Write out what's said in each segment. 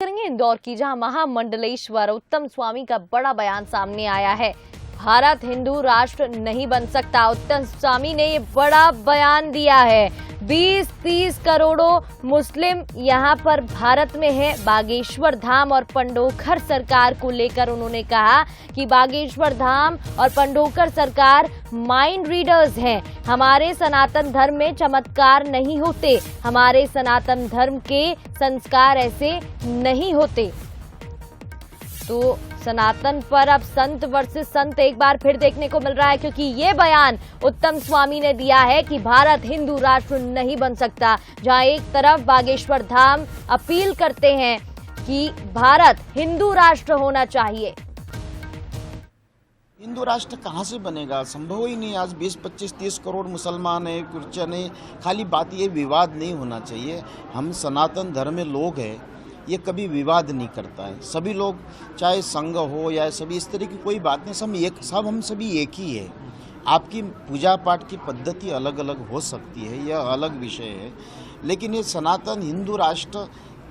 करेंगे इंदौर की, जहां महामंडलेश्वर उत्तम स्वामी का बड़ा बयान सामने आया है। भारत हिंदू राष्ट्र नहीं बन सकता। उत्तम स्वामी ने ये बड़ा बयान दिया है। 20-30 करोड़ों मुस्लिम यहां पर भारत में है। बागेश्वर धाम और पंडोखर सरकार को लेकर उन्होंने कहा कि बागेश्वर धाम और पंडोखर सरकार माइंड रीडर्स हैं। हमारे सनातन धर्म में चमत्कार नहीं होते, हमारे सनातन धर्म के संस्कार ऐसे नहीं होते। तो सनातन पर अब संत वर्सेस संत एक बार फिर देखने को मिल रहा है, क्योंकि ये बयान उत्तम स्वामी ने दिया है कि भारत हिंदू राष्ट्र नहीं बन सकता। जहां एक तरफ बागेश्वर धाम अपील करते हैं कि भारत हिंदू राष्ट्र होना चाहिए। हिंदू राष्ट्र कहाँ से बनेगा? संभव ही नहीं। आज 20, 25, 30 करोड़ मुसलमान है, क्रिश्चियन है। खाली बात ये विवाद नहीं होना चाहिए। हम सनातन धर्म में लोग हैं, ये कभी विवाद नहीं करता है। सभी लोग, चाहे संघ हो या सभी, इस तरह की कोई बात नहीं। हम सभी एक ही है। आपकी पूजा पाठ की पद्धति अलग अलग हो सकती है, यह अलग विषय है, लेकिन ये सनातन हिंदू राष्ट्र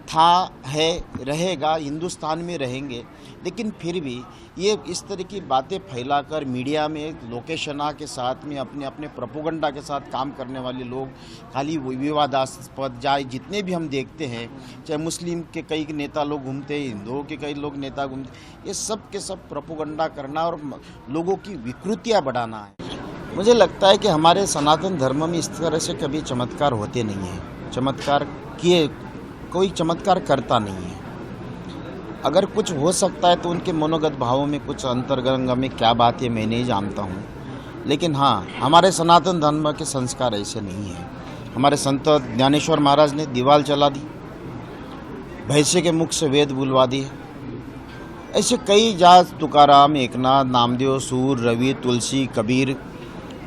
था, है, रहेगा, हिंदुस्तान में रहेंगे। लेकिन फिर भी ये इस तरह की बातें फैलाकर मीडिया में लोकेशना के साथ में अपने प्रोपेगेंडा के साथ काम करने वाले लोग, खाली विवादास्पद जाए जितने भी हम देखते हैं, चाहे मुस्लिम के कई नेता लोग घूमते हैं, हिंदुओं के कई लोग नेता घूमते, ये सब के सब प्रोपेगेंडा करना और लोगों की विकृतियाँ बढ़ाना है। मुझे लगता है कि हमारे सनातन धर्म में इस तरह से कभी चमत्कार होते नहीं हैं। चमत्कार किए कोई चमत्कार करता नहीं है। अगर कुछ हो सकता है तो उनके मनोगत भावों में कुछ अंतर्गंग में क्या बात है मैं नहीं जानता हूँ, लेकिन हाँ, हमारे सनातन धर्म के संस्कार ऐसे नहीं हैं। हमारे संत ज्ञानेश्वर महाराज ने दीवार जला दी, भैंसे के मुख से वेद बुलवा दिए। ऐसे कई जात, तुकाराम, एकनाथ, नामदेव, सूर, रवि, तुलसी, कबीर,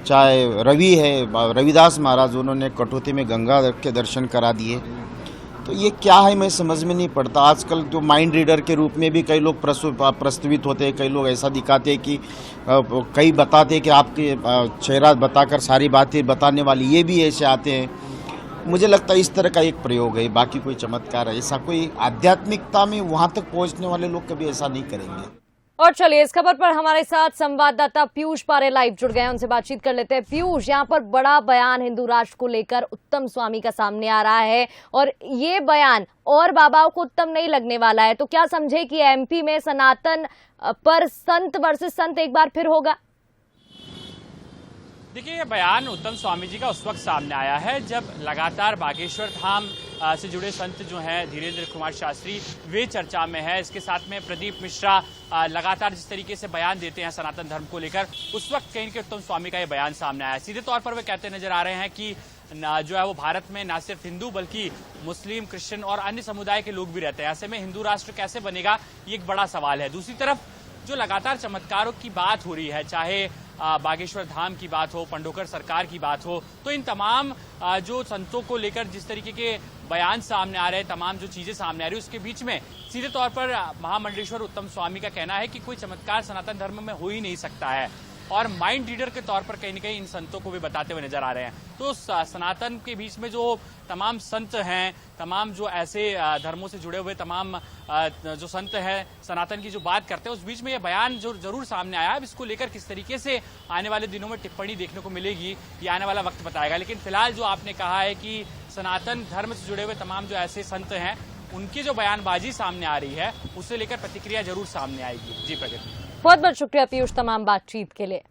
चाहे रवि है रविदास महाराज, उन्होंने कटौती में गंगा के दर्शन करा दिए। तो ये क्या है मैं समझ में नहीं पड़ता। आजकल तो माइंड रीडर के रूप में भी कई लोग प्रस्तुत होते हैं। कई लोग ऐसा दिखाते हैं कि कई बताते हैं कि आपके चेहरा बताकर सारी बातें बताने वाली, ये भी ऐसे आते हैं। मुझे लगता है इस तरह का एक प्रयोग है, बाकी कोई चमत्कार है ऐसा कोई आध्यात्मिकता में वहाँ तक पहुँचने वाले लोग कभी ऐसा नहीं करेंगे। और चलिए, इस खबर पर हमारे साथ संवाददाता पीयूष पारे लाइव जुड़ गए हैं, उनसे बातचीत कर लेते हैं। पीयूष, यहाँ पर बड़ा बयान हिंदू राष्ट्र को लेकर उत्तम स्वामी का सामने आ रहा है, और ये बयान और बाबाओं को उत्तम नहीं लगने वाला है। तो क्या समझे कि एमपी में सनातन पर संत वर्सेस संत एक बार फिर होगा? देखिए, ये बयान उत्तम स्वामी जी का उस वक्त सामने आया है जब लगातार बागेश्वर धाम से जुड़े संत जो हैं, धीरेन्द्र कुमार शास्त्री, वे चर्चा में है। इसके साथ में प्रदीप मिश्रा लगातार जिस तरीके से बयान देते हैं सनातन धर्म को लेकर, उस वक्त कहीं के उत्तम स्वामी का ये बयान सामने आया है। सीधे तौर पर वे कहते नजर आ रहे हैं कि जो है वो भारत में न सिर्फ हिंदू बल्कि मुस्लिम, क्रिश्चियन और अन्य समुदाय के लोग भी रहते हैं। ऐसे में हिंदू राष्ट्र कैसे बनेगा, ये एक बड़ा सवाल है। दूसरी तरफ जो लगातार चमत्कारों की बात हो रही है, चाहे बागेश्वर धाम की बात हो, पंडोखर सरकार की बात हो, तो इन तमाम जो संतों को लेकर जिस तरीके के बयान सामने आ रहे हैं, तमाम जो चीजें सामने आ रही है, उसके बीच में सीधे तौर पर महामंडलेश्वर उत्तम स्वामी का कहना है कि कोई चमत्कार सनातन धर्म में हो ही नहीं सकता है, और माइंड रीडर के तौर पर कहीं न कहीं इन संतों को भी बताते हुए नजर आ रहे हैं। तो सनातन के बीच में जो तमाम संत हैं, तमाम जो ऐसे धर्मों से जुड़े हुए तमाम जो संत हैं, सनातन की जो बात करते हैं, उस बीच में ये बयान जो जरूर सामने आया। अब इसको लेकर किस तरीके से आने वाले दिनों में टिप्पणी देखने को मिलेगी, ये आने वाला वक्त बताएगा। लेकिन फिलहाल जो आपने कहा है कि सनातन धर्म से जुड़े हुए तमाम जो ऐसे संत हैं, उनकी जो बयानबाजी सामने आ रही है, उसे लेकर प्रतिक्रिया जरूर सामने आएगी। जी प्रगति, बहुत बहुत शुक्रिया पीयूष तमाम बातचीत के लिए।